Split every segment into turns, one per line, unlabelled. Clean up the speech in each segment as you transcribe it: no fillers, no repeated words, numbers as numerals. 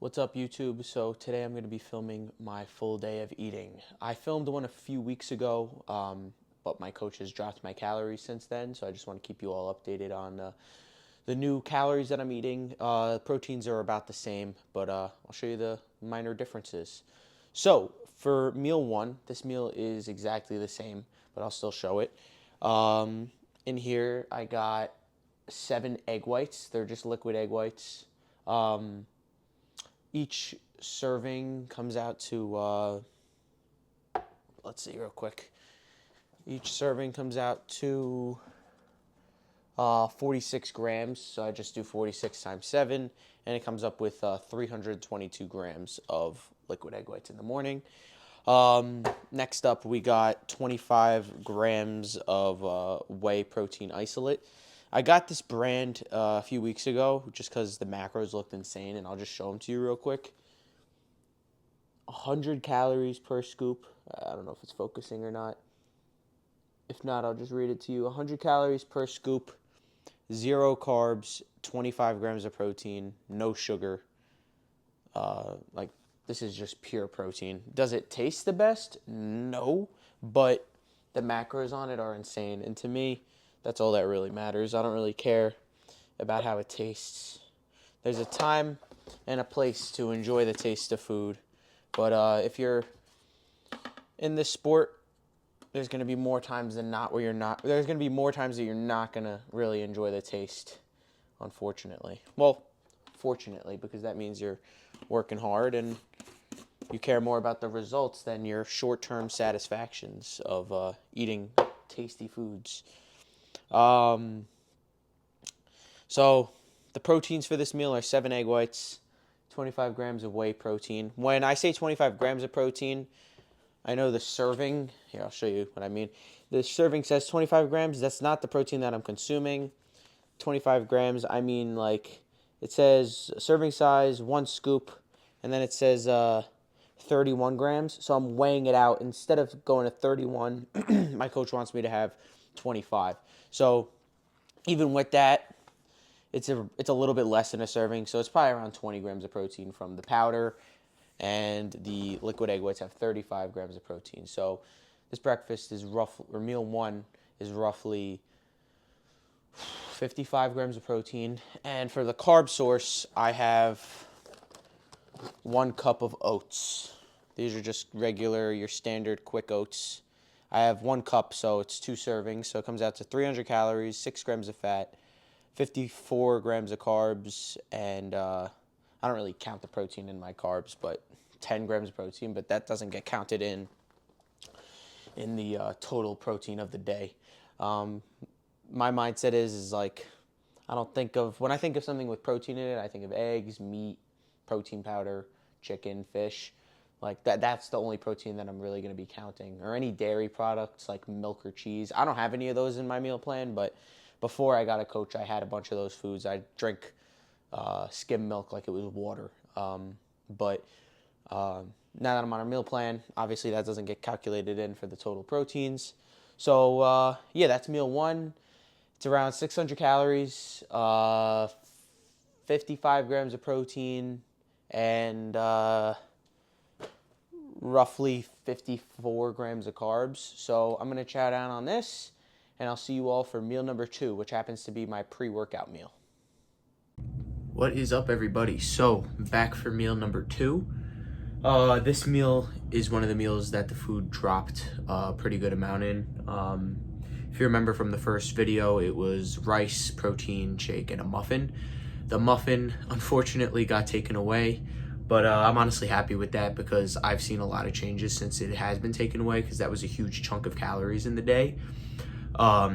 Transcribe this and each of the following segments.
What's up, YouTube? So today I'm going to be filming my full day of eating. I filmed one a few weeks ago, but my coach has dropped my calories since then, so I just want to keep you all updated on the new calories that I'm eating. Proteins are about the same, but I'll show you the minor differences. So for meal one, this meal is exactly the same, but I'll still show it. In here, I got 7 egg whites. They're just liquid egg whites. Each serving comes out to, let's see real quick. Each serving comes out to 46 grams. So I just do 46 times 7, and it comes up with 322 grams of liquid egg whites in the morning. Next up, we got 25 grams of whey protein isolate. I got this brand a few weeks ago just because the macros looked insane, and I'll just show them to you real quick. 100 calories per scoop. I don't know if it's focusing or not. If not, I'll just read it to you. 100 calories per scoop, 0 carbs, 25 grams of protein, no sugar. This is just pure protein. Does it taste the best? No, but the macros on it are insane. And to me, that's all that really matters. I don't really care about how it tastes. There's a time and a place to enjoy the taste of food. But if you're in this sport, there's going to be more times than not where you're not. There's going to be more times that you're not going to really enjoy the taste, unfortunately. Well, fortunately, because that means you're working hard and you care more about the results than your short-term satisfactions of eating tasty foods. So the proteins for this meal are 7 egg whites, 25 grams of whey protein. When I say 25 grams of protein, I know the serving, here I'll show you what I mean. The serving says 25 grams. That's not the protein that I'm consuming. 25 grams, I mean like it says serving size, 1 scoop, and then it says 31 grams. So I'm weighing it out. Instead of going to 31, my coach wants me to have 25. So even with that, it's a little bit less than a serving. So it's probably around 20 grams of protein from the powder, and the liquid egg whites have 35 grams of protein. So this breakfast is or meal one is roughly 55 grams of protein. And for the carb source, I have 1 cup of oats. These are just regular, your standard quick oats. I have 1 cup, so it's 2 servings. So it comes out to 300 calories, 6 grams of fat, 54 grams of carbs, and I don't really count the protein in my carbs, but 10 grams of protein, but that doesn't get counted in the total protein of the day. My mindset is like, when I think of something with protein in it, I think of eggs, meat, protein powder, chicken, fish. Like that's the only protein that I'm really going to be counting. Or any dairy products like milk or cheese. I don't have any of those in my meal plan, but before I got a coach, I had a bunch of those foods. I drink skim milk like it was water. But now that I'm on a meal plan, obviously that doesn't get calculated in for the total proteins. So yeah, that's meal one. It's around 600 calories, 55 grams of protein, and roughly 54 grams of carbs. So I'm going to chow down on this, and I'll see you all for meal number 2, which happens to be my pre-workout meal. What is up, everybody? So back for meal number 2. This meal is one of the meals that the food dropped a pretty good amount in. If you remember from the first video, it was rice, protein shake, and a muffin. The muffin, unfortunately, got taken away. But I'm honestly happy with that because I've seen a lot of changes since it has been taken away, because that was a huge chunk of calories in the day. So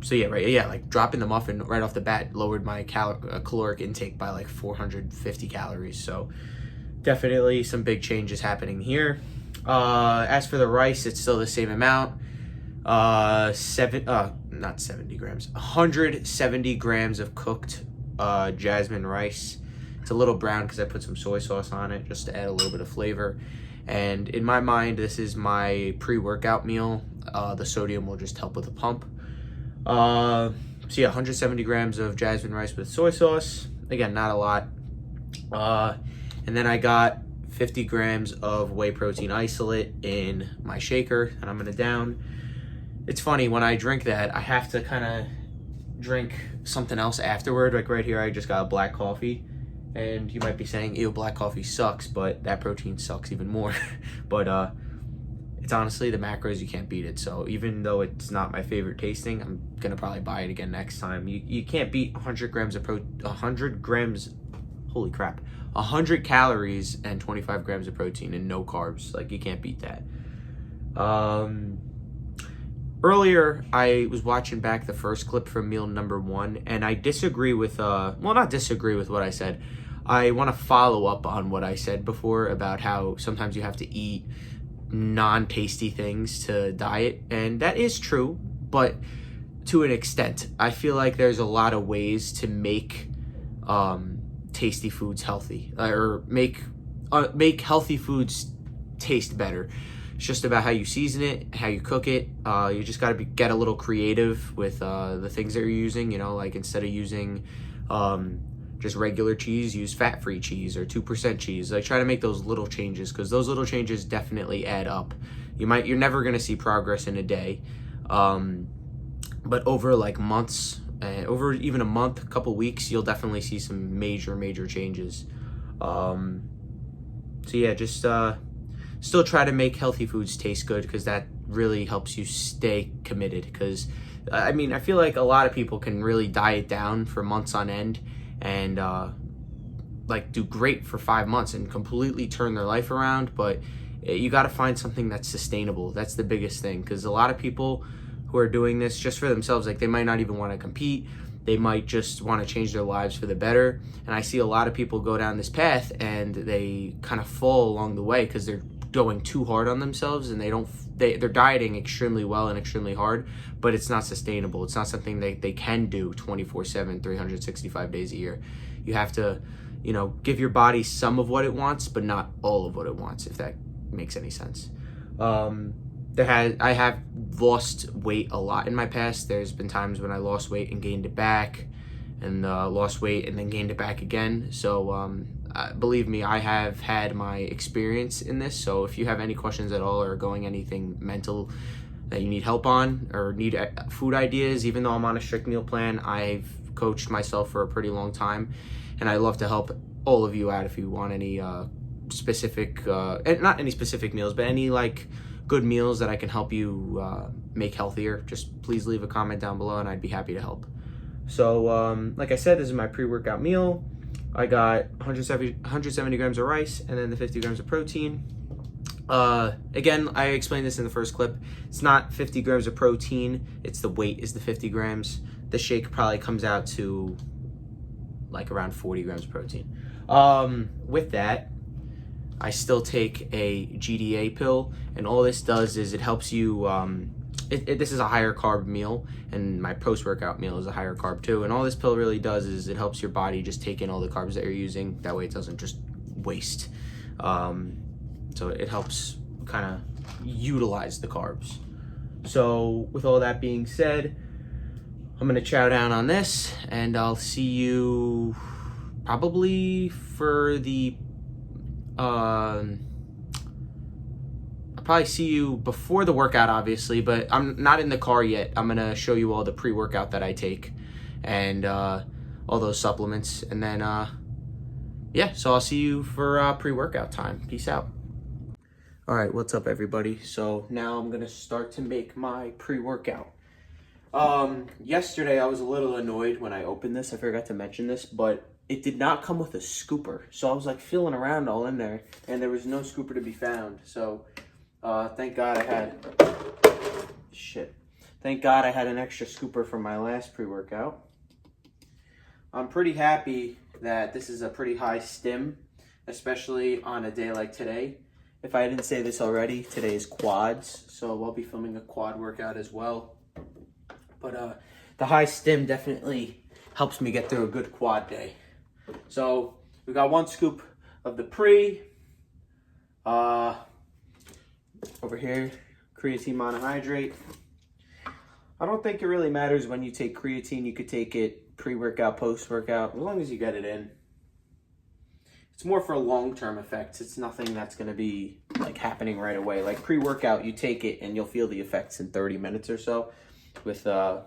yeah, like dropping the muffin right off the bat lowered my caloric intake by like 450 calories. So definitely some big changes happening here. As for the rice, it's still the same amount. 170 grams of cooked jasmine rice. It's a little brown because I put some soy sauce on it just to add a little bit of flavor. And in my mind, this is my pre-workout meal. The sodium will just help with the pump. So yeah, 170 grams of jasmine rice with soy sauce. Again, not a lot. And then I got 50 grams of whey protein isolate in my shaker that I'm gonna down. It's funny, when I drink that, I have to kind of drink something else afterward. Like right here, I just got a black coffee. And you might be saying, ew, black coffee sucks, but that protein sucks even more. But it's honestly, the macros, you can't beat it. So even though it's not my favorite tasting, I'm gonna probably buy it again next time. You can't beat 100 grams of 100 grams, holy crap, 100 calories and 25 grams of protein and no carbs. Like, you can't beat that. Earlier, I was watching back the first clip from meal number 1, and I disagree with, well, not disagree with what I said. I want to follow up on what I said before about how sometimes you have to eat non-tasty things to diet, and that is true, but to an extent. I feel like there's a lot of ways to make tasty foods healthy, or make healthy foods taste better. It's just about how you season it, how you cook it. You just got to get a little creative with the things that you're using. You know, like instead of using just regular cheese, use fat-free cheese or 2% cheese. Like, try to make those little changes, because those little changes definitely add up. You're never gonna see progress in a day, but over like months, over even a month, a couple weeks, you'll definitely see some major changes. So yeah, just still try to make healthy foods taste good, because that really helps you stay committed. Because I mean, I feel like a lot of people can really diet down for months on end and like do great for 5 months and completely turn their life around, but you got to find something that's sustainable. That's the biggest thing, because a lot of people who are doing this just for themselves, like, they might not even want to compete. They might just want to change their lives for the better. And I see a lot of people go down this path and they kind of fall along the way because they're going too hard on themselves, and they're dieting extremely well and extremely hard, but it's not sustainable. It's not something they can do 24/7, 365 days a year. You have to, you know, give your body some of what it wants, but not all of what it wants, if that makes any sense. I have lost weight a lot in my past. There's been times when I lost weight and gained it back, and lost weight and then gained it back again. So believe me, I have had my experience in this. So if you have any questions at all, or going anything mental that you need help on, or need food ideas, even though I'm on a strict meal plan, I've coached myself for a pretty long time, and I love to help all of you out if you want any specific, not any specific meals, but any like good meals that I can help you make healthier. Just please leave a comment down below and I'd be happy to help. So like I said, this is my pre-workout meal. I got 170 grams of rice and then the 50 grams of protein. Again, I explained this in the first clip. It's not 50 grams of protein. It's the weight is the 50 grams. The shake probably comes out to like around 40 grams of protein. With that, I still take a GDA pill, and all this does is it helps you, this is a higher carb meal, and my post-workout meal is a higher carb too, and all this pill really does is it helps your body just take in all the carbs that you're using. That way it doesn't just waste. So it helps kind of utilize the carbs. So with all that being said, I'm gonna chow down on this, and I'll see you probably for the I'll probably see you before the workout, obviously, but I'm not in the car yet. I'm gonna show you all the pre-workout that I take and all those supplements, and then yeah, so I'll see you for pre-workout time. Peace out. All right, what's up, everybody? So now I'm gonna start to make my pre-workout. Yesterday I was a little annoyed when I opened this. I forgot to mention this, but it did not come with a scooper. So I was like feeling around all in there, and there was no scooper to be found. So thank God I had, Thank God I had an extra scooper from my last pre-workout. I'm pretty happy that this is a pretty high stim, especially on a day like today. If I didn't say this already, today is quads, so I'll be filming a quad workout as well. But the high stim definitely helps me get through a good quad day. So we got 1 scoop of the pre. Over here, creatine monohydrate. I don't think it really matters when you take creatine. You could take it pre-workout, post-workout, as long as you get it in. it's more for long-term effects. It's nothing that's going to be like happening right away. Like pre-workout, you take it and you'll feel the effects in 30 minutes or so. With well,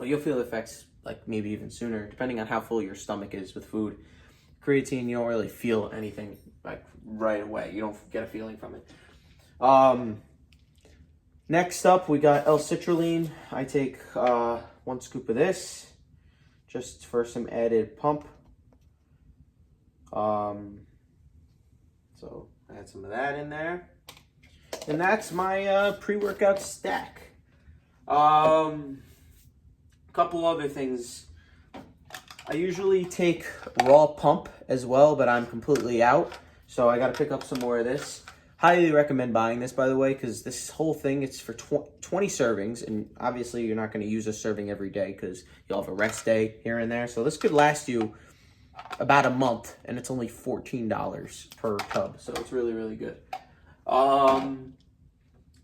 you'll feel the effects like maybe even sooner, depending on how full your stomach is with food. Creatine, you don't really feel anything like right away. You don't get a feeling from it. Next up, we got L-citrulline. I take 1 scoop of this just for some added pump. So add some of that in there. And that's my pre-workout stack. Couple other things. I usually take raw pump as well, but I'm completely out. So I got to pick up some more of this. Highly recommend buying this, by the way, because this whole thing, it's for 20 servings. And obviously you're not going to use a serving every day because you'll have a rest day here and there. So this could last you about a month, and it's only $14 per tub. So it's really, really good.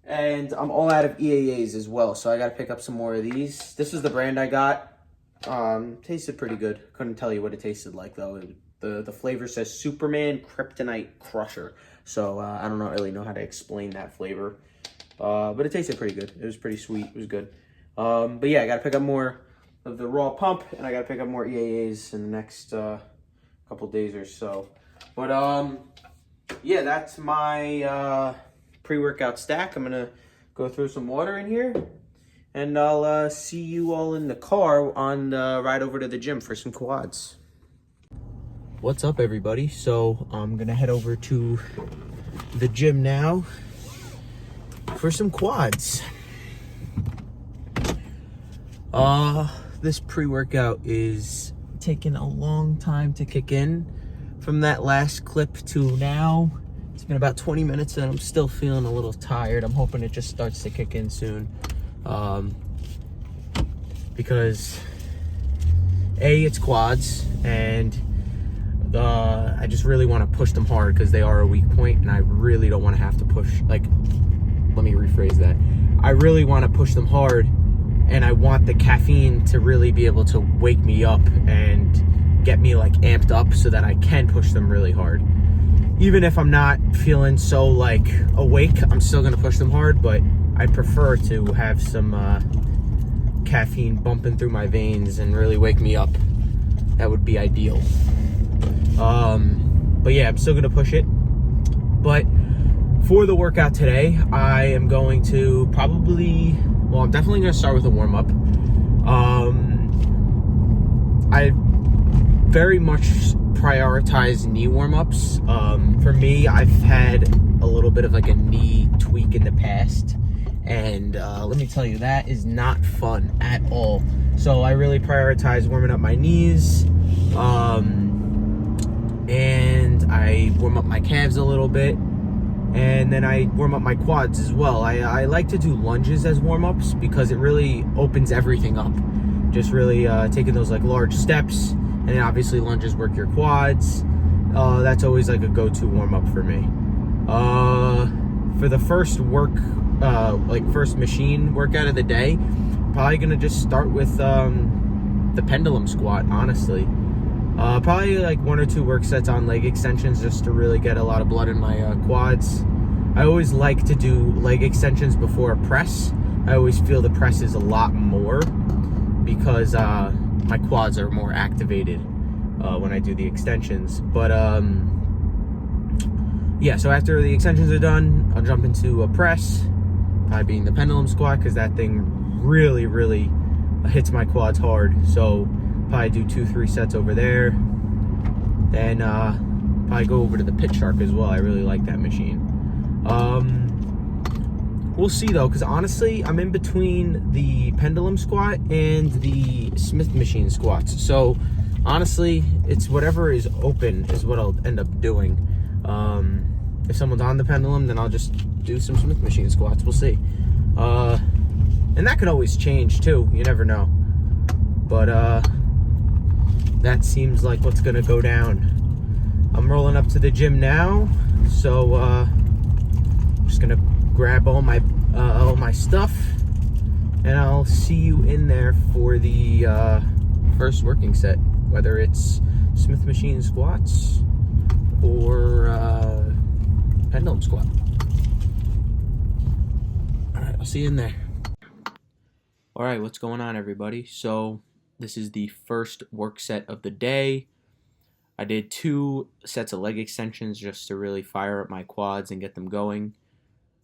And I'm all out of EAAs as well, so I got to pick up some more of these. This is the brand I got. Tasted pretty good. Couldn't tell you what it tasted like, though. The flavor says Superman Kryptonite Crusher. So I don't really know how to explain that flavor. But it tasted pretty good. It was pretty sweet. It was good. But yeah, I got to pick up more of the raw pump, and I got to pick up more EAAs in the next couple days or so. But yeah, that's my pre-workout stack. I'm gonna go throw some water in here, and I'll see you all in the car on the ride over to the gym for some quads. What's up, everybody? So I'm gonna head over to the gym now for some quads. This pre-workout is taking a long time to kick in. From that last clip to now, it's been about 20 minutes and I'm still feeling a little tired. I'm hoping it just starts to kick in soon. Because it's quads, and I just really want to push them hard because they are a weak point, and I really don't want to have to push, like, let me rephrase that. I really want to push them hard, and I want the caffeine to really be able to wake me up and get me like amped up so that I can push them really hard. Even if I'm not feeling so like awake, I'm still gonna push them hard, but I prefer to have some caffeine bumping through my veins and really wake me up. That would be ideal. But yeah, I'm still gonna push it. But for the workout today, I am going to I'm definitely gonna start with a warm-up. I very much prioritize knee warm-ups. For me, I've had a little bit of like a knee tweak in the past, and let me tell you, that is not fun at all. So I really prioritize warming up my knees, and I warm up my calves a little bit, and then I warm up my quads as well. I like to do lunges as warm-ups because it really opens everything up. Just really taking those like large steps, and then obviously lunges work your quads. That's always like a go-to warm-up for me. For the first first machine workout of the day, probably gonna just start with the pendulum squat, honestly. Probably like 1 or 2 work sets on leg extensions just to really get a lot of blood in my quads. I always like to do leg extensions before a press. I always feel the press is a lot more because my quads are more activated when I do the extensions. But yeah, so after the extensions are done, I'll jump into a press, probably being the pendulum squat, because that thing really, really hits my quads hard. So probably do 2-3 sets over there. Then probably go over to the pit shark as well. I really like that machine. We'll see though, because honestly, I'm in between the pendulum squat and the Smith machine squats. So honestly, it's whatever is open is what I'll end up doing. If someone's on the pendulum, then I'll just do some Smith machine squats. We'll see. And that could always change too. You never know. But that seems like what's gonna go down. I'm rolling up to the gym now, so I'm just gonna grab all my stuff, and I'll see you in there for the first working set, whether it's Smith machine squats pendulum squat. All right, I'll see you in there. All right, what's going on, everybody? So this is the first work set of the day. I did 2 sets of leg extensions just to really fire up my quads and get them going.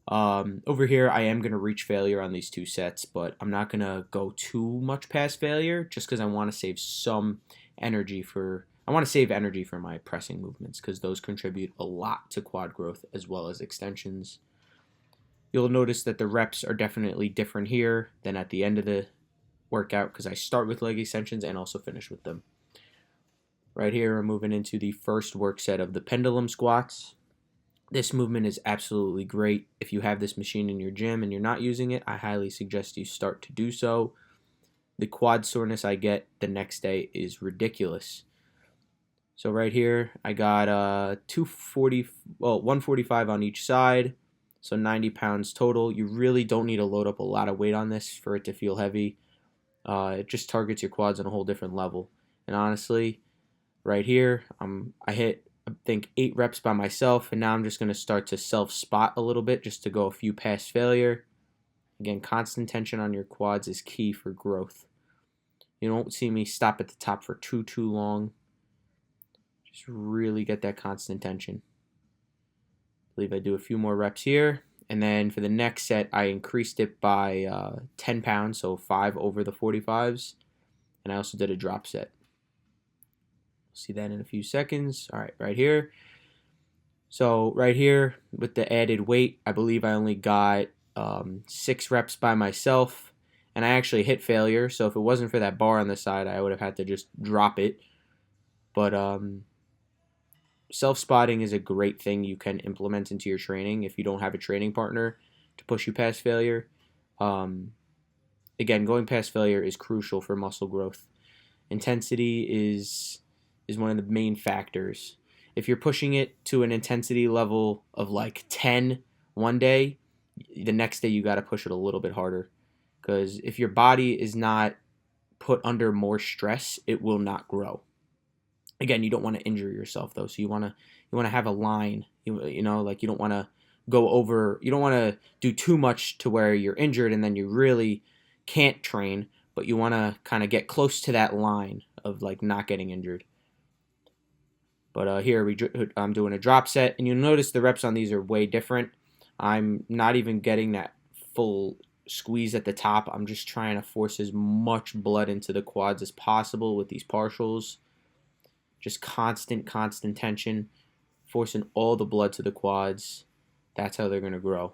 Over here, I am going to reach failure on these 2 sets, but I'm not going to go too much past failure just because I want to save some energy for my pressing movements because those contribute a lot to quad growth as well as extensions. You'll notice that the reps are definitely different here than at the end of the workout because I start with leg extensions and also finish with them. Right here, we're moving into the first work set of the pendulum squats. This movement is absolutely great. If you have this machine in your gym and you're not using it, I highly suggest you start to do so. The quad soreness I get the next day is ridiculous. So right here, I got 145 on each side, so 90 pounds total. You really don't need to load up a lot of weight on this for it to feel heavy. It just targets your quads on a whole different level. And honestly, right here, I hit, I think, 8 reps by myself, and now I'm just going to start to self-spot a little bit just to go a few past failure. Again, constant tension on your quads is key for growth. You don't see me stop at the top for too long. Just really get that constant tension. I believe I do a few more reps here. And then for the next set, I increased it by 10 pounds, so 5 over the 45s. And I also did a drop set. See that in a few seconds. All right, right here. So right here with the added weight, I believe I only got 6 reps by myself. And I actually hit failure. So if it wasn't for that bar on the side, I would have had to just drop it. But self-spotting is a great thing you can implement into your training if you don't have a training partner to push you past failure. Again, going past failure is crucial for muscle growth. Intensity is one of the main factors. If you're pushing it to an intensity level of like 10 one day, the next day you got to push it a little bit harder. Because if your body is not put under more stress, it will not grow. Again, you don't want to injure yourself though, so you want to have a line. You know, like you don't want to go over. You don't want to do too much to where you're injured and then you really can't train. But you want to kind of get close to that line of like not getting injured. But here I'm doing a drop set, and you'll notice the reps on these are way different. I'm not even getting that full squeeze at the top. I'm just trying to force as much blood into the quads as possible with these partials. Just constant tension, forcing all the blood to the quads. That's how they're going to grow.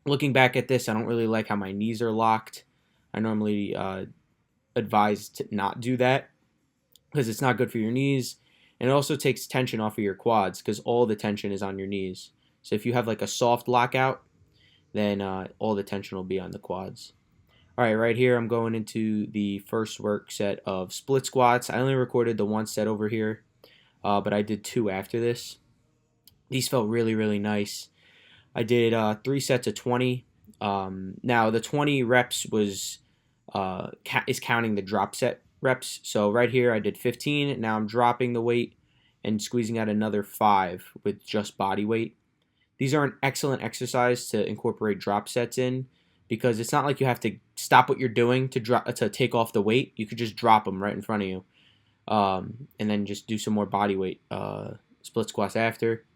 Looking back at this, I don't really like how my knees are locked. I normally advise to not do that because it's not good for your knees. And it also takes tension off of your quads because all the tension is on your knees. So if you have like a soft lockout, then all the tension will be on the quads. All right, right here I'm going into the first work set of split squats. I only recorded the 1 set over here, but I did 2 after this. These felt really nice. I did 3 sets of 20. Now the 20 reps is counting the drop set reps. So right here I did 15. Now I'm dropping the weight and squeezing out another 5 with just body weight. These are an excellent exercise to incorporate drop sets in because it's not like you have to stop what you're doing to take off the weight. You could just drop them right in front of you, and then just do some more body weight split squats after.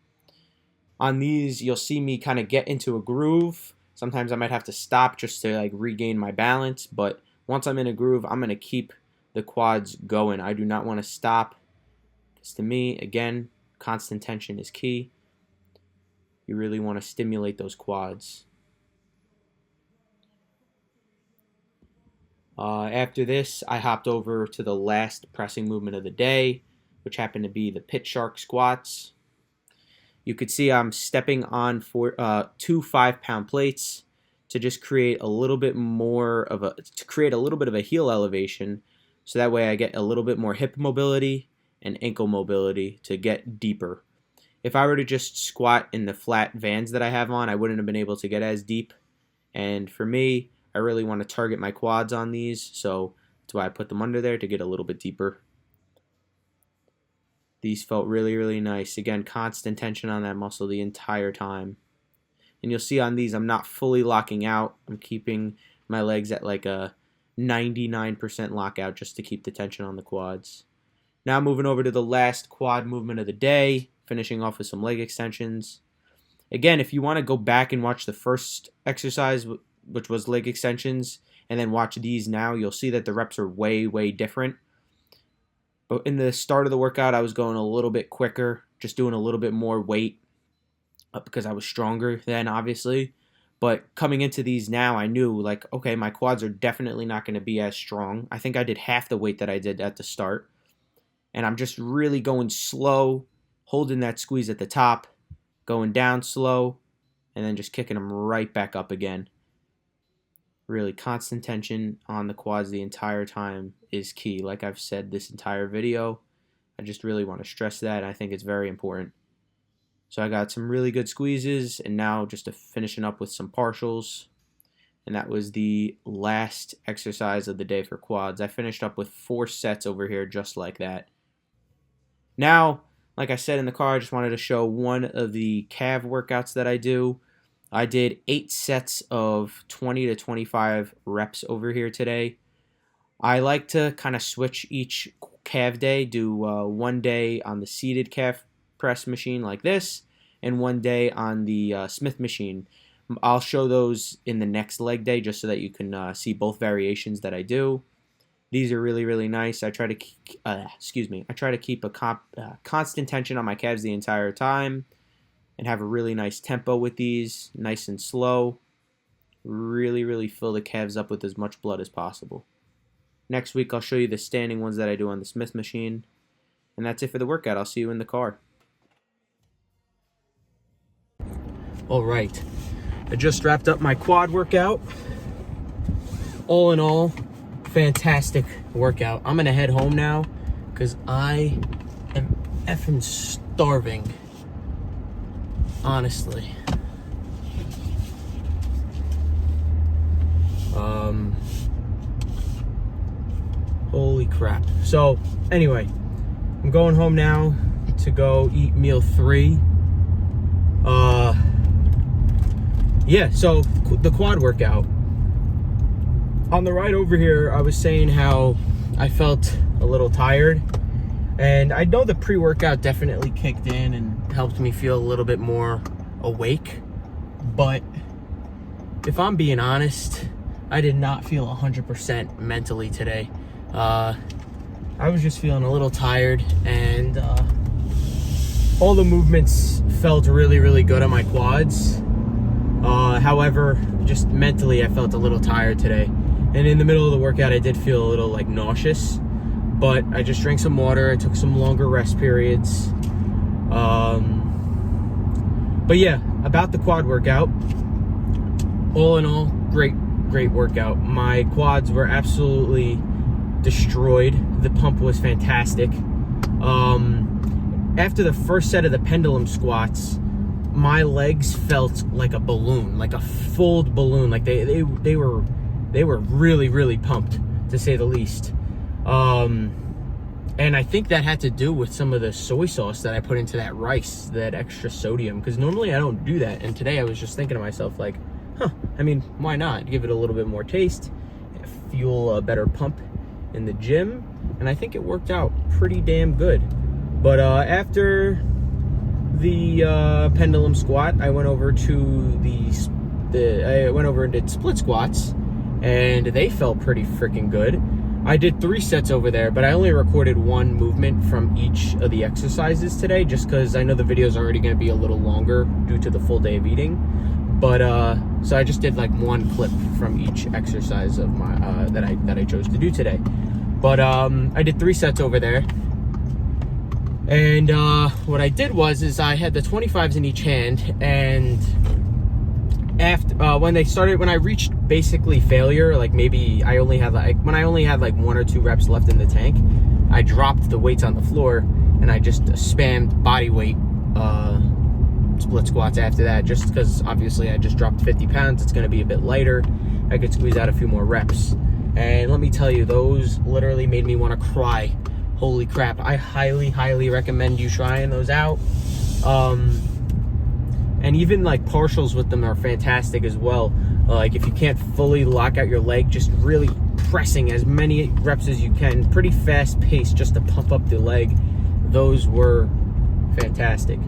On these, you'll see me kind of get into a groove. Sometimes I might have to stop just to like regain my balance, but once I'm in a groove, I'm going to keep the quads going. I do not want to stop. Because to me, again, constant tension is key. You really want to stimulate those quads. After this, I hopped over to the last pressing movement of the day, which happened to be the pit shark squats. You could see I'm stepping on 2 5-pound plates to just create a little bit of a heel elevation, so that way I get a little bit more hip mobility and ankle mobility to get deeper. If I were to just squat in the flat Vans that I have on, I wouldn't have been able to get as deep. And for me, I really want to target my quads on these, so that's why I put them under there to get a little bit deeper. These felt really, really nice. Again, constant tension on that muscle the entire time. And you'll see on these, I'm not fully locking out. I'm keeping my legs at like a 99% lockout just to keep the tension on the quads. Now moving over to the last quad movement of the day, finishing off with some leg extensions. Again, if you want to go back and watch the first exercise, which was leg extensions, and then watch these now, you'll see that the reps are way, way different. But in the start of the workout, I was going a little bit quicker, just doing a little bit more weight because I was stronger then, obviously. But coming into these now, I knew, like, okay, my quads are definitely not going to be as strong. I think I did half the weight that I did at the start. And I'm just really going slow, holding that squeeze at the top, going down slow, and then just kicking them right back up again. Really, constant tension on the quads the entire time is key. Like I've said this entire video, I just really want to stress that. I think it's very important. So I got some really good squeezes, and now just finishing up with some partials. And that was the last exercise of the day for quads. I finished up with 4 sets over here just like that. Now, like I said in the car, I just wanted to show one of the calf workouts that I do. I did 8 sets of 20 to 25 reps over here today. I like to kind of switch each calf day, do one day on the seated calf press machine like this, and one day on the Smith machine. I'll show those in the next leg day just so that you can see both variations that I do. These are really, really nice. I try to keep a constant tension on my calves the entire time and have a really nice tempo with these, nice and slow. Really, really fill the calves up with as much blood as possible. Next week, I'll show you the standing ones that I do on the Smith machine. And that's it for the workout. I'll see you in the car. All right. I just wrapped up my quad workout. All in all, fantastic workout. I'm going to head home now because I am effing starving. Honestly. Holy crap. So, anyway, I'm going home now to go eat meal 3. Yeah, so the quad workout. On the ride over here, I was saying how I felt a little tired. And I know the pre-workout definitely kicked in and helped me feel a little bit more awake. But if I'm being honest, I did not feel 100% mentally today. I was just feeling a little tired, and all the movements felt really, really good on my quads. However, just mentally, I felt a little tired today. And in the middle of the workout, I did feel a little like nauseous. But I just drank some water. I took some longer rest periods. But yeah, about the quad workout. All in all, great workout. My quads were absolutely destroyed. The pump was fantastic. After the first set of the pendulum squats, my legs felt like a balloon, like a full balloon. Like they were really, really pumped, to say the least. And I think that had to do with some of the soy sauce that I put into that rice, that extra sodium, because normally I don't do that. And today I was just thinking to myself, like, I mean, why not? Give it a little bit more taste, fuel a better pump in the gym, and I think it worked out pretty damn good. But after the pendulum squat, I went over to I went over and did split squats, and they felt pretty freaking good. I did 3 sets over there, but I only recorded 1 movement from each of the exercises today, just because I know the video is already going to be a little longer due to the full day of eating. But so I just did like 1 clip from each exercise of my that I chose to do today. But I did 3 sets over there, and what I did was I had the 25s in each hand, and after when I reached basically failure, like maybe when I only had like 1 or 2 reps left in the tank, I dropped the weights on the floor and I just spammed body weight split squats after that, just because obviously I just dropped 50 pounds. It's going to be a bit lighter. I could squeeze out a few more reps, and let me tell you, those literally made me want to cry holy crap, I highly recommend you trying those out. And even like partials with them are fantastic as well. Like if you can't fully lock out your leg, just really pressing as many reps as you can, pretty fast pace just to pump up the leg. Those were fantastic.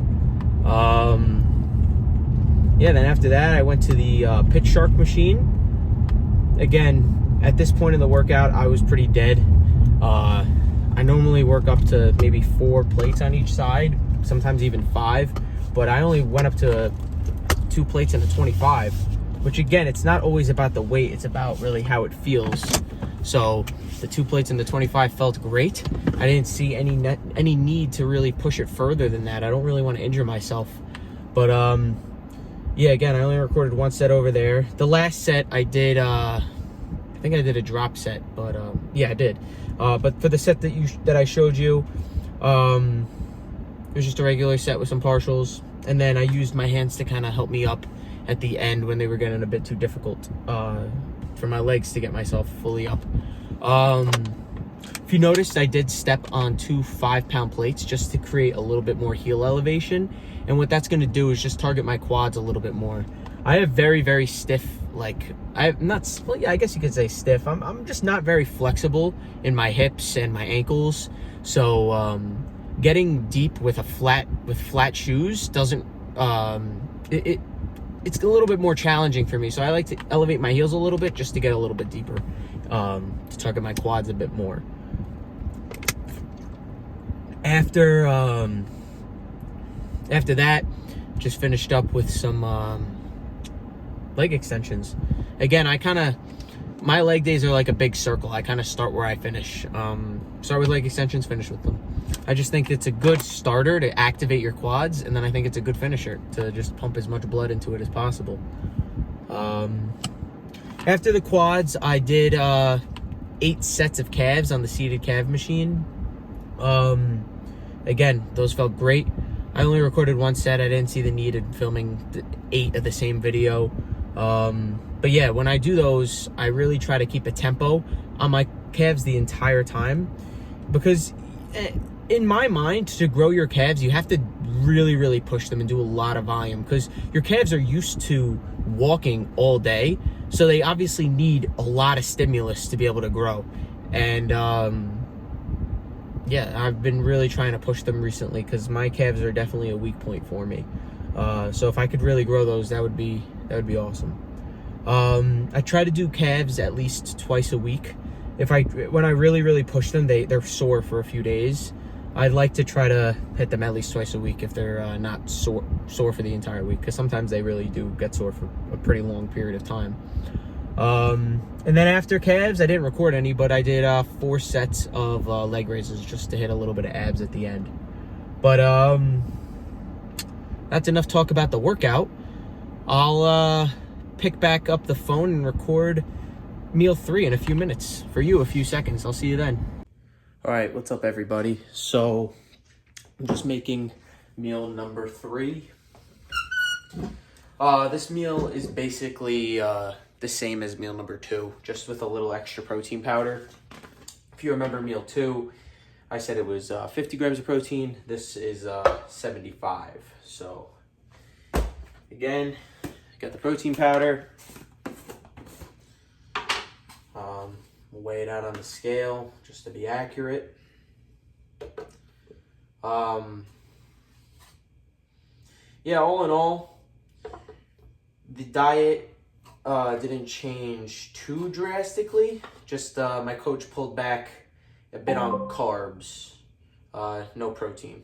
Yeah, then after that, I went to the Pitch Shark machine. Again, at this point in the workout, I was pretty dead. I normally work up to maybe 4 plates on each side, sometimes even 5, but I only went up to 2 plates and a 25, which again, it's not always about the weight, it's about really how it feels. So the 2 plates and the 25 felt great. I didn't see any need to really push it further than that. I don't really want to injure myself. But yeah, again, I only recorded 1 set over there. The last set I did, I think I did a drop set, but yeah, I did. But for the set that I showed you, it was just a regular set with some partials, and then I used my hands to kind of help me up at the end when they were getting a bit too difficult for my legs to get myself fully up. If you noticed, I did step on 2 5-pound plates just to create a little bit more heel elevation, and what that's going to do is just target my quads a little bit more. I have very stiff, like, well, yeah, I guess you could say stiff. I'm just not very flexible in my hips and my ankles. So getting deep with flat shoes doesn't it's a little bit more challenging for me. So I like to elevate my heels a little bit just to get a little bit deeper, to target my quads a bit more. After that, just finished up with some leg extensions. Again, my leg days are like a big circle. I kind of start where I finish. Start with leg extensions, finish with them. I just think it's a good starter to activate your quads, and then I think it's a good finisher to just pump as much blood into it as possible. After the quads, I did 8 sets of calves on the seated calf machine. Again, those felt great. I only recorded 1 set. I didn't see the need in filming 8 of the same video. But yeah, when I do those, I really try to keep a tempo on my calves the entire time, because in my mind, to grow your calves, you have to really push them and do a lot of volume, because your calves are used to walking all day, so they obviously need a lot of stimulus to be able to grow. And yeah, I've been really trying to push them recently, because my calves are definitely a weak point for me. So if I could really grow those, that would be awesome. I try to do calves at least twice a week. When I really push them, they're sore for a few days. I'd like to try to hit them at least twice a week if they're not sore for the entire week, because sometimes they really do get sore for a pretty long period of time. And then after calves, I didn't record any, but I did 4 sets of leg raises just to hit a little bit of abs at the end. But that's enough talk about the workout. I'll pick back up the phone and record meal 3 in a few minutes. For you, a few seconds. I'll see you then. All right, what's up, everybody? So I'm just making meal number 3. This meal is basically the same as meal number 2, just with a little extra protein powder. If you remember meal 2, I said it was 50 grams of protein. This is 75. So again, got the protein powder. We'll weigh it out on the scale just to be accurate. Yeah, all in all, the diet didn't change too drastically. Just my coach pulled back a bit on carbs, no protein.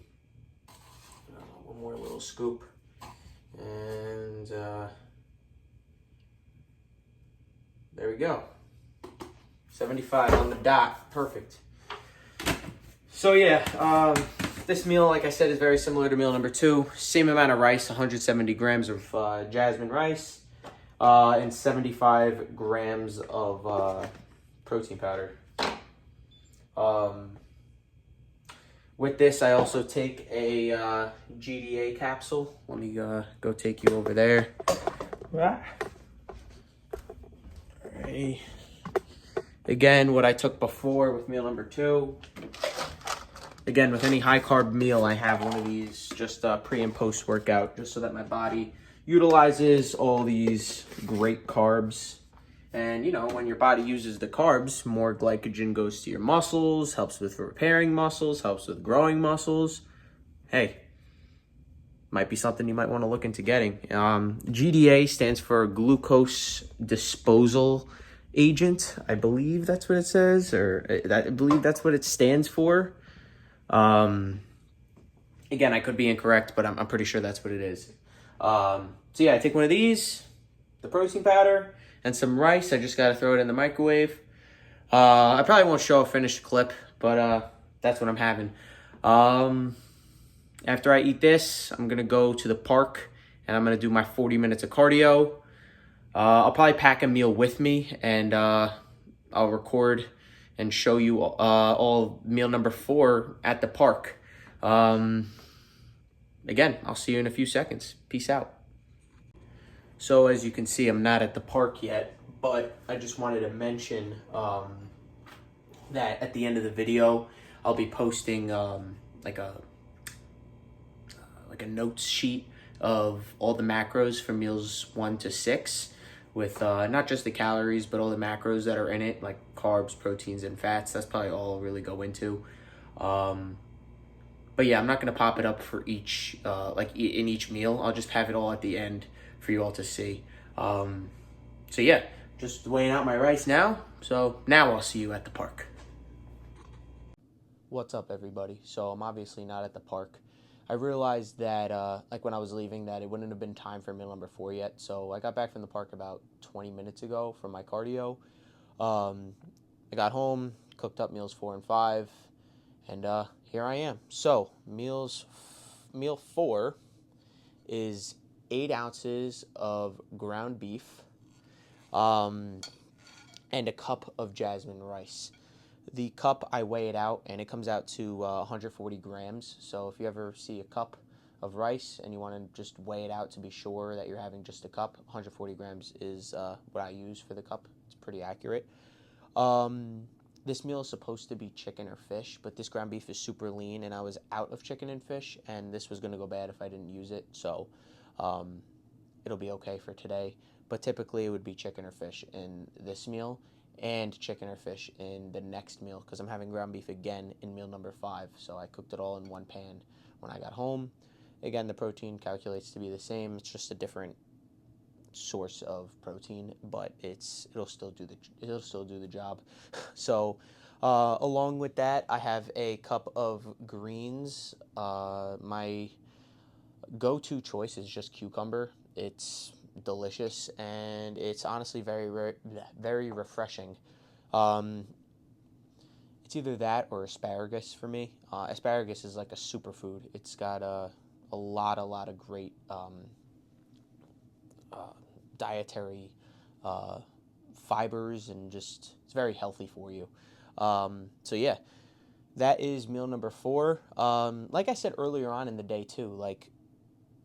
One more little scoop, and there we go. 75 on the dot, perfect. So yeah, this meal, like I said, is very similar to meal number 2. Same amount of rice, 170 grams of jasmine rice, and 75 grams of protein powder. With this, I also take a GDA capsule. Let me go take you over there. Alright. Again, what I took before with meal number 2. Again, with any high carb meal, I have one of these just pre and post workout, just so that my body utilizes all these great carbs. And you know, when your body uses the carbs, more glycogen goes to your muscles, helps with repairing muscles, helps with growing muscles. Hey, might be something you might want to look into getting. GDA stands for glucose disposal agent. I believe that's what it says, or I believe that's what it stands for. Again, I could be incorrect, but I'm pretty sure that's what it is. So yeah, I take one of these, the protein powder, and some rice. I just got to throw it in the microwave. I probably won't show a finished clip, but that's what I'm having. After I eat this, I'm going to go to the park, and I'm going to do my 40 minutes of cardio. I'll probably pack a meal with me, and I'll record and show you all meal number 4 at the park. Again, I'll see you in a few seconds. Peace out. So as you can see, I'm not at the park yet, but I just wanted to mention that at the end of the video, I'll be posting like a notes sheet of all the macros for meals 1 to 6, with not just the calories, but all the macros that are in it, like carbs, proteins, and fats. That's probably all I'll really go into. But yeah, I'm not going to pop it up for each, in each meal. I'll just have it all at the end for you all to see. So yeah, just weighing out my rice now. So now I'll see you at the park. What's up, everybody? So I'm obviously not at the park. I realized that, when I was leaving, that it wouldn't have been time for meal number 4 yet. So I got back from the park about 20 minutes ago from my cardio. I got home, cooked up meals 4 and 5, and here I am. So meal 4 is 8 ounces of ground beef, and a cup of jasmine rice. The cup, I weigh it out, and it comes out to 140 grams. So if you ever see a cup of rice and you want to just weigh it out to be sure that you're having just a cup, 140 grams is what I use for the cup. It's pretty accurate. This meal is supposed to be chicken or fish, but this ground beef is super lean, and I was out of chicken and fish, and this was going to go bad if I didn't use it. So it'll be okay for today. But typically it would be chicken or fish in this meal, and chicken or fish in the next meal, because I'm having ground beef again in meal number 5. So I cooked it all in one pan when I got home. Again, the protein calculates to be the same. It's just a different source of protein, but it'll still do the job. So along with that, I have a cup of greens. My go-to choice is just cucumber. It's delicious, and it's honestly very refreshing. It's either that or asparagus for me. Asparagus is like a superfood. It's got a lot of great dietary fibers, and just it's very healthy for you. So yeah, that is meal number 4. Like I said earlier on in the day too,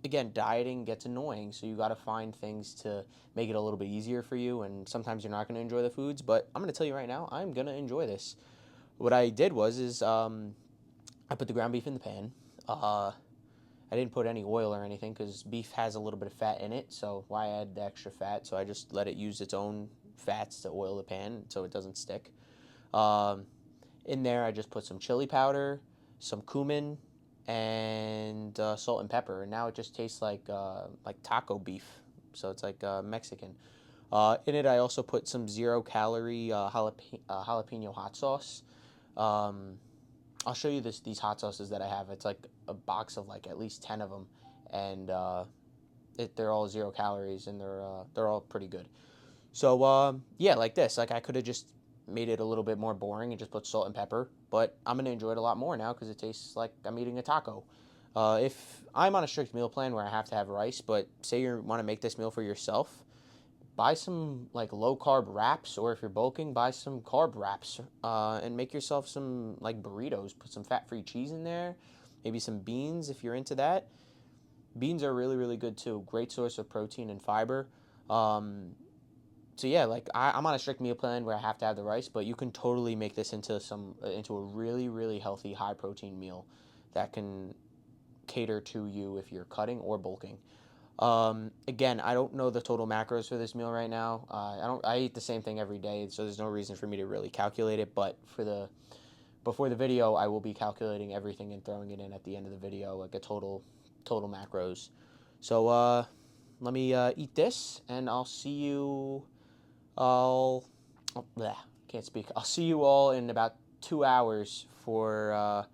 again, dieting gets annoying, so you got to find things to make it a little bit easier for you, and sometimes you're not going to enjoy the foods, but I'm going to tell you right now, I'm going to enjoy this. What I did was I put the ground beef in the pan. I didn't put any oil or anything, because beef has a little bit of fat in it, so why add the extra fat? So I just let it use its own fats to oil the pan so it doesn't stick. In there, I just put some chili powder, some cumin, and salt and pepper, and now it just tastes like taco beef, so it's like Mexican. In it, I also put some 0-calorie jalapeno hot sauce. I'll show you these hot sauces that I have. It's like a box of at least 10 of them, and they're all 0 calories, and they're all pretty good. So yeah, like this. I could have just made it a little bit more boring and just put salt and pepper, but I'm gonna enjoy it a lot more now because it tastes like I'm eating a taco. If I'm on a strict meal plan where I have to have rice, but say you want to make this meal for yourself, buy some low carb wraps, or if you're bulking, buy some carb wraps, and make yourself some burritos. Put some fat-free cheese in there, maybe some beans if you're into that. Beans are really good too. Great source of protein and fiber. yeah, like I'm on a strict meal plan where I have to have the rice, but you can totally make this into a really really healthy high protein meal that can cater to you if you're cutting or bulking. Again, I don't know the total macros for this meal right now. I eat the same thing every day, so there's no reason for me to really calculate it. But before the video, I will be calculating everything and throwing it in at the end of the video, like a total macros. So let me eat this, and I'll see you. I'll oh, bleh, can't speak. I'll see you all in about 2 hours for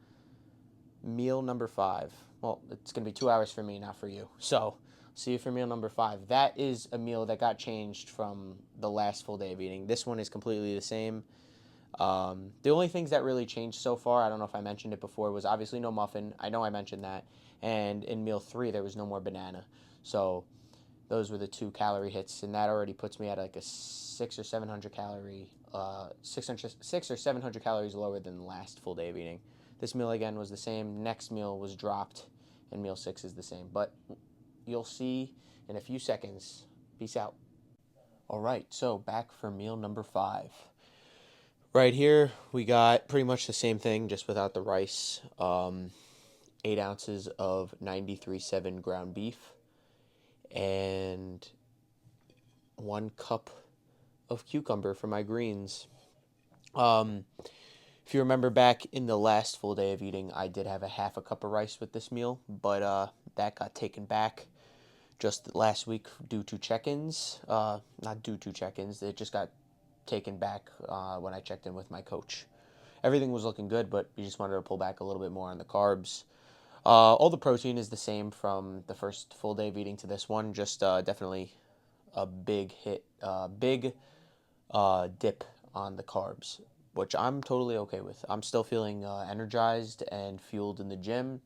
meal number 5. Well, it's gonna be 2 hours for me, not for you. So see you for meal number 5. That is a meal that got changed from the last full day of eating. This one is completely the same. The only things that really changed so far, I don't know if I mentioned it before, was obviously no muffin. I know I mentioned that. And in meal 3, there was no more banana. So those were the 2 calorie hits, and that already puts me at like a 6 or 700 calories lower than the last full day of eating. This meal again was the same. Next meal was dropped, and meal 6 is the same. But you'll see in a few seconds. Peace out. All right, so back for meal number 5. Right here, we got pretty much the same thing, just without the rice. 8 ounces of 93.7 ground beef and 1 cup of cucumber for my greens. If you remember back in the last full day of eating, I did have a half a cup of rice with this meal, but that got taken back just last week due to check-ins. Not due to check-ins, it just got taken back when I checked in with my coach. Everything was looking good, but we just wanted to pull back a little bit more on the carbs. All the protein is the same from the first full day of eating to this one, just definitely a big dip on the carbs, which I'm totally okay with. I'm still feeling energized and fueled in the gym.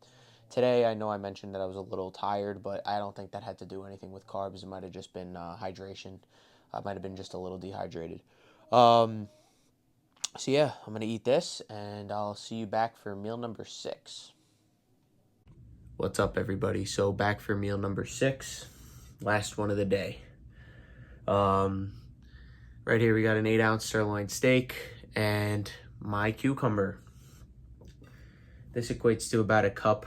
Today, I know I mentioned that I was a little tired, but I don't think that had to do anything with carbs. It might have just been hydration. I might have been just a little dehydrated. So yeah, I'm going to eat this, and I'll see you back for meal number 6. What's up, everybody? So back for meal number 6, last one of the day. Right here we got an 8-ounce sirloin steak and my cucumber. This equates to about a cup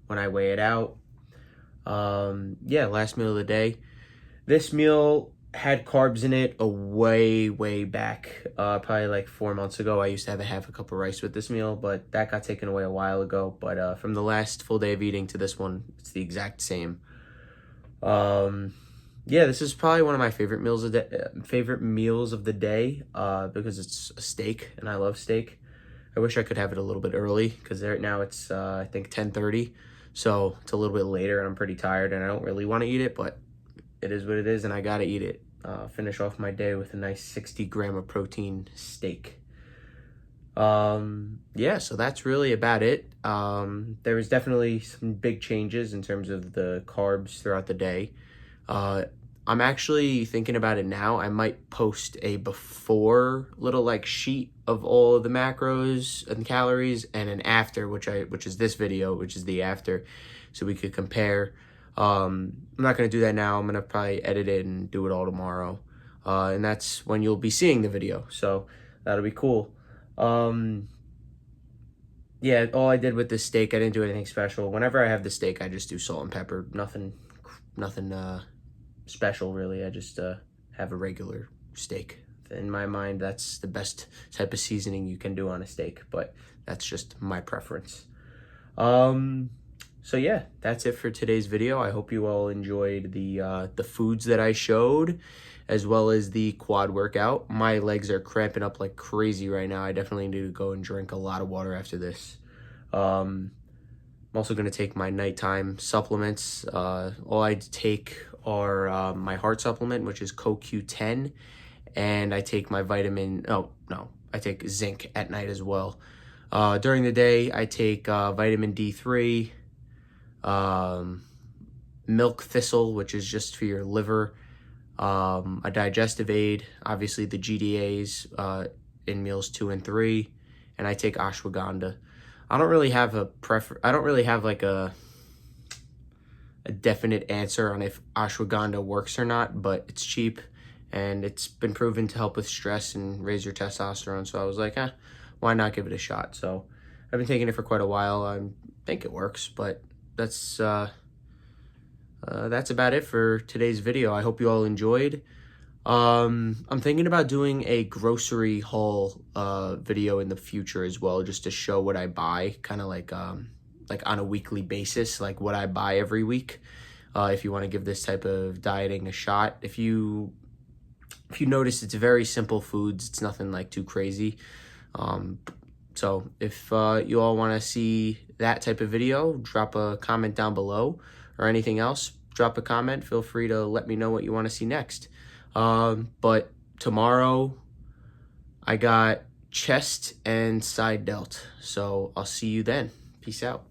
when I weigh it out. Yeah, last meal of the day. This meal had carbs in it way back. Probably like 4 months ago. I used to have a half a cup of rice with this meal, but that got taken away a while ago. But from the last full day of eating to this one, it's the exact same. Yeah, this is probably one of my favorite meals of the day because it's a steak, and I love steak. I wish I could have it a little bit early because right now it's I think 10:30, so it's a little bit later, and I'm pretty tired, and I don't really want to eat it, but it is what it is, and I gotta eat it. Finish off my day with a nice 60 gram of protein steak. Yeah, so that's really about it. There was definitely some big changes in terms of the carbs throughout the day. I'm actually thinking about it now. I might post a before little like sheet of all of the macros and calories, and an after, which is this video, which is the after, so we could compare. I'm not gonna do that now. I'm gonna probably edit it and do it all tomorrow, and that's when you'll be seeing the video. So that'll be cool. Yeah, all I did with this steak, I didn't do anything special. Whenever I have the steak, I just do salt and pepper. Nothing special really. I just have a regular steak. In my mind, that's the best type of seasoning you can do on a steak, but that's just my preference. So yeah, that's it for today's video. I hope you all enjoyed the foods that I showed, as well as the quad workout. My legs are cramping up like crazy right now. I definitely need to go and drink a lot of water after this. I'm also going to take my nighttime supplements. All I take are my heart supplement, which is CoQ10, and I take my I take zinc at night as well. During the day, I take vitamin D3, milk thistle, which is just for your liver, a digestive aid, obviously the GDAs in meals 2 and 3, and I take ashwagandha. I don't really have like a definite answer on if ashwagandha works or not, but it's cheap and it's been proven to help with stress and raise your testosterone. So I was like, why not give it a shot? So I've been taking it for quite a while. I think it works, but that's about it for today's video. I hope you all enjoyed. I'm thinking about doing a grocery haul video in the future as well, just to show what I buy, kind of like on a weekly basis, like what I buy every week. If you want to give this type of dieting a shot, if you notice, it's very simple foods. It's nothing like too crazy. So if you all want to see that type of video, drop a comment down below, or anything else, drop a comment. Feel free to let me know what you want to see next. But tomorrow I got chest and side delt. So I'll see you then. Peace out.